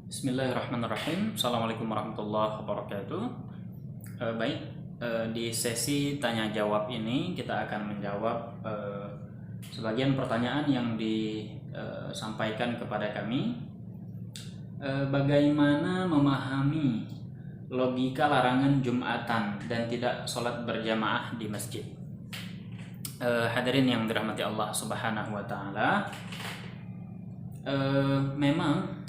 Bismillahirrahmanirrahim. Assalamualaikum warahmatullahi wabarakatuh. Baik, di sesi tanya jawab ini kita akan menjawab sebagian pertanyaan yang disampaikan kepada kami. Bagaimana memahami logika larangan Jumatan dan tidak sholat berjamaah di masjid? Hadirin yang dirahmati Allah Subhanahu wa Ta'ala, memang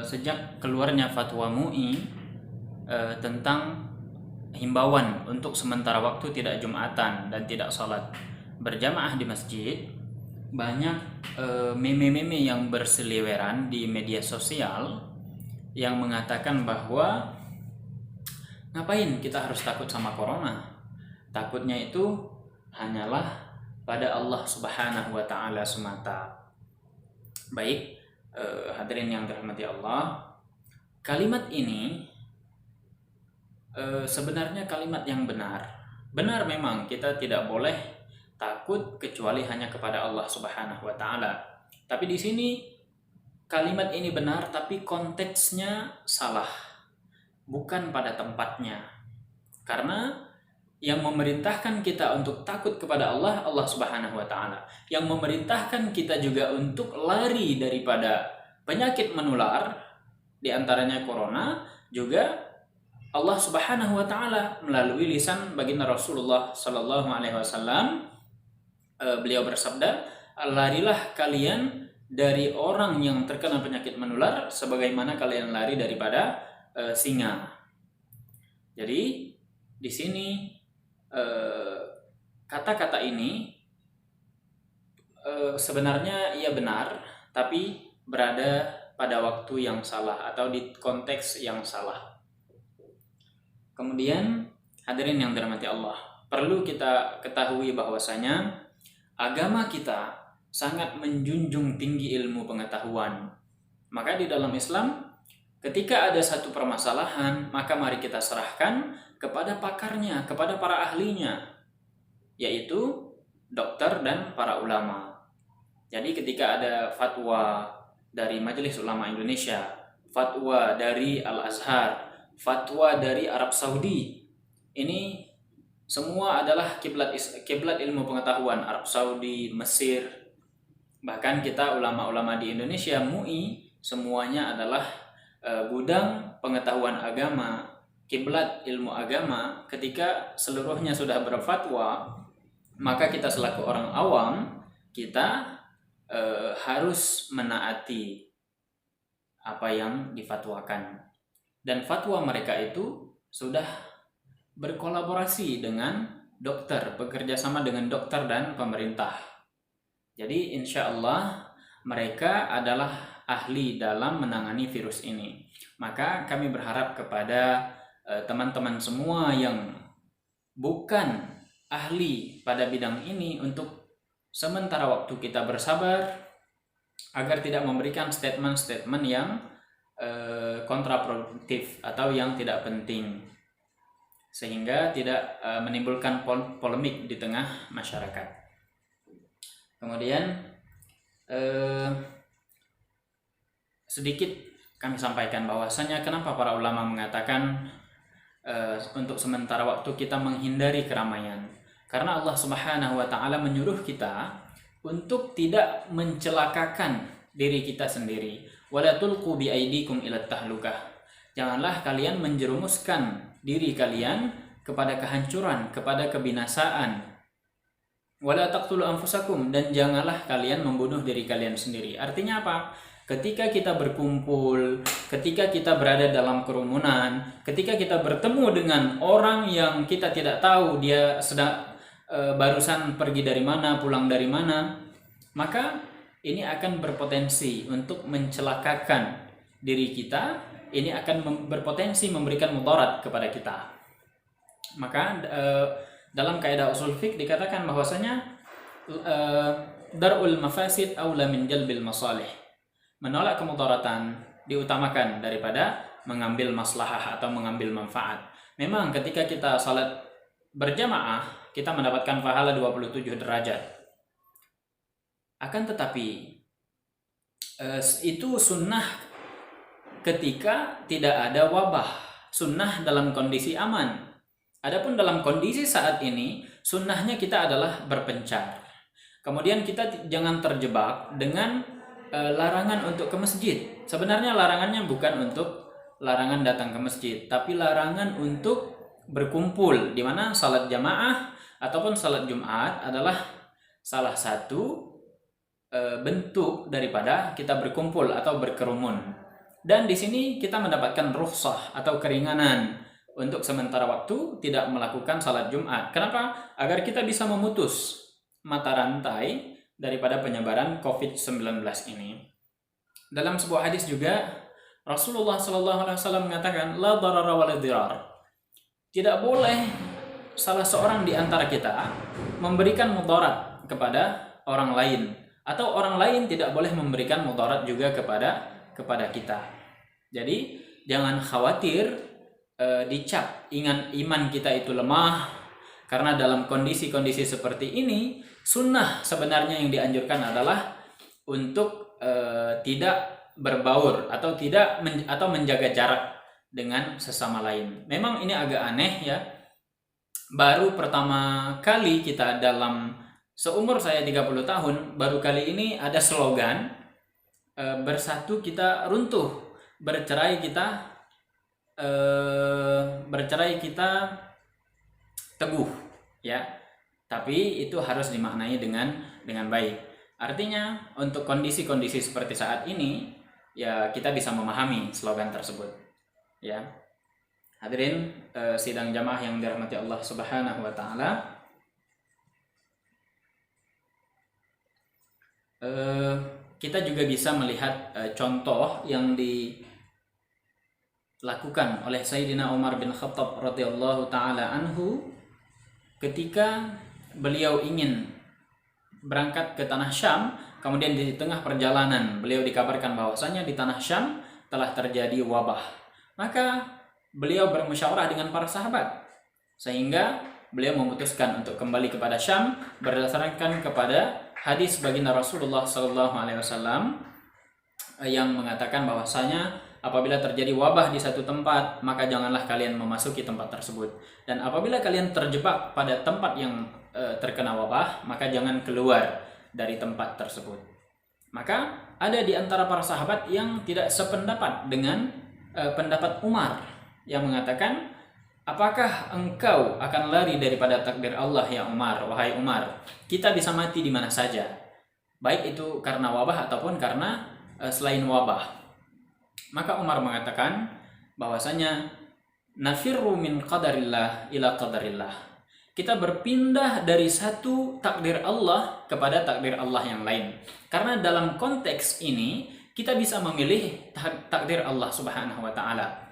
sejak keluarnya fatwa MUI tentang himbauan untuk sementara waktu tidak Jumatan dan tidak sholat berjamaah di masjid, banyak meme-meme yang berseliweran di media sosial yang mengatakan bahwa ngapain kita harus takut sama corona? Takutnya itu hanyalah pada Allah Subhanahu wa Ta'ala semata. Baik, hadirin yang dirahmati Allah, kalimat ini sebenarnya kalimat yang benar. Benar memang kita tidak boleh takut kecuali hanya kepada Allah Subhanahu wa Ta'ala. Tapi di sini kalimat ini benar, tapi konteksnya salah, bukan pada tempatnya. Karena yang memerintahkan kita untuk takut kepada Allah, Allah Subhanahu wa Ta'ala. Yang memerintahkan kita juga untuk lari daripada penyakit menular, di antaranya corona, juga Allah Subhanahu wa Ta'ala melalui lisan baginda Rasulullah sallallahu alaihi wasallam. Beliau bersabda, "Larilah kalian dari orang yang terkena penyakit menular sebagaimana kalian lari daripada singa." Jadi di sini kata-kata ini sebenarnya ia benar, tapi berada pada waktu yang salah atau di konteks yang salah. Kemudian hadirin yang dirahmati Allah, perlu kita ketahui bahwasanya agama kita sangat menjunjung tinggi ilmu pengetahuan. Maka di dalam Islam, ketika ada satu permasalahan, maka mari kita serahkan kepada pakarnya, kepada para ahlinya, yaitu dokter dan para ulama. Jadi ketika ada fatwa dari Majelis Ulama Indonesia, fatwa dari Al-Azhar, fatwa dari Arab Saudi, ini semua adalah kiblat ilmu pengetahuan. Arab Saudi, Mesir, bahkan kita ulama-ulama di Indonesia, MUI, semuanya adalah gudang pengetahuan agama, kiblat ilmu agama. Ketika seluruhnya sudah berfatwa, maka kita selaku orang awam, kita harus menaati apa yang difatwakan. Dan fatwa mereka itu sudah berkolaborasi dengan dokter, bekerja sama dengan dokter dan pemerintah. Jadi insya Allah mereka adalah ahli dalam menangani virus ini. Maka kami berharap kepada teman-teman semua yang bukan ahli pada bidang ini untuk sementara waktu kita bersabar agar tidak memberikan statement-statement yang kontraproduktif atau yang tidak penting, sehingga tidak menimbulkan polemik di tengah masyarakat. Kemudian sedikit kami sampaikan bahwasanya kenapa para ulama mengatakan untuk sementara waktu kita menghindari keramaian, karena Allah Subhanahu wa Ta'ala menyuruh kita untuk tidak mencelakakan diri kita sendiri. Wala tulqu bi aidikum ila tahlukah. Janganlah kalian menjerumuskan diri kalian kepada kehancuran, kepada kebinasaan. Wala taqtulu anfusakum, dan janganlah kalian membunuh diri kalian sendiri. Artinya apa? Ketika kita berkumpul, ketika kita berada dalam kerumunan, ketika kita bertemu dengan orang yang kita tidak tahu dia sedang barusan pergi dari mana, pulang dari mana, maka ini akan berpotensi untuk mencelakakan diri kita. Ini akan berpotensi memberikan mudarat kepada kita. Maka dalam kaidah usul fiqh dikatakan bahwasanya darul mafasid aula min jalbil masalih. Menolak kemudaratan diutamakan daripada mengambil maslahah atau mengambil manfaat. Memang ketika kita salat berjamaah, kita mendapatkan pahala 27 derajat. Akan tetapi itu sunnah ketika tidak ada wabah, sunnah dalam kondisi aman. Adapun dalam kondisi saat ini, sunnahnya kita adalah berpencar. Kemudian kita jangan terjebak dengan larangan untuk ke masjid. Sebenarnya larangannya bukan untuk larangan datang ke masjid, tapi larangan untuk berkumpul, di mana salat jamaah ataupun salat Jumat adalah salah satu bentuk daripada kita berkumpul atau berkerumun. Dan di sini kita mendapatkan rukhsah atau keringanan untuk sementara waktu tidak melakukan salat Jumat. Kenapa? Agar kita bisa memutus mata rantai daripada penyebaran COVID-19 ini. Dalam sebuah hadis juga Rasulullah SAW mengatakan la darara wa la dirar. Tidak boleh salah seorang di antara kita memberikan mudarat kepada orang lain, atau orang lain tidak boleh memberikan mudarat juga kepada kita. Jadi jangan khawatir dicap iman kita itu lemah, karena dalam kondisi-kondisi seperti ini sunnah sebenarnya yang dianjurkan adalah untuk tidak berbaur atau menjaga jarak dengan sesama lain. Memang ini agak aneh ya. Baru pertama kali kita dalam seumur saya 30 tahun, baru kali ini ada slogan bersatu kita runtuh, bercerai kita teguh, ya. Tapi itu harus dimaknai dengan baik. Artinya untuk kondisi-kondisi seperti saat ini, ya kita bisa memahami slogan tersebut, ya. Hadirin sidang jamaah yang dirahmati Allah Subhanahu wa taala. Kita juga bisa melihat contoh yang dilakukan oleh Sayyidina Umar bin Khattab radhiyallahu taala anhu ketika beliau ingin berangkat ke tanah Syam. Kemudian di tengah perjalanan beliau dikabarkan bahwasanya di tanah Syam telah terjadi wabah. Maka beliau bermusyawarah dengan para sahabat sehingga beliau memutuskan untuk kembali kepada Syam berdasarkan kepada hadis baginda Rasulullah SAW yang mengatakan bahwasanya apabila terjadi wabah di satu tempat, maka janganlah kalian memasuki tempat tersebut. Dan apabila kalian terjebak pada tempat yang terkena wabah, maka jangan keluar dari tempat tersebut. Maka ada di antara para sahabat yang tidak sependapat dengan pendapat Umar yang mengatakan, apakah engkau akan lari daripada takdir Allah ya Umar? Wahai Umar, kita bisa mati di mana saja, baik itu karena wabah ataupun karena selain wabah. Maka Umar mengatakan bahwasanya nafirru min qadarillah ila qadarillah. Kita berpindah dari satu takdir Allah kepada takdir Allah yang lain. Karena dalam konteks ini kita bisa memilih takdir Allah Subhanahu wa taala.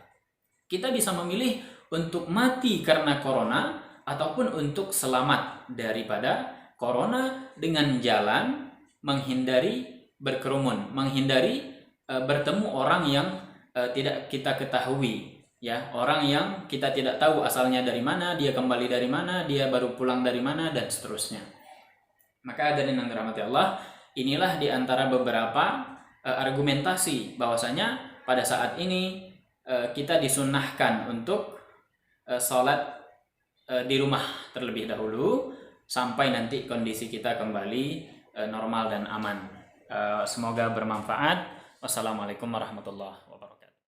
Kita bisa memilih untuk mati karena corona ataupun untuk selamat daripada corona dengan jalan menghindari berkerumun, menghindari bertemu orang yang tidak kita ketahui, ya, orang yang kita tidak tahu asalnya dari mana, dia kembali dari mana, dia baru pulang dari mana, dan seterusnya. Maka hadirin yang dirahmati Allah, inilah di antara beberapa argumentasi bahwasanya pada saat ini kita disunnahkan untuk sholat di rumah terlebih dahulu sampai nanti kondisi kita kembali normal dan aman. Semoga bermanfaat. Wassalamualaikum warahmatullahi wabarakatuh.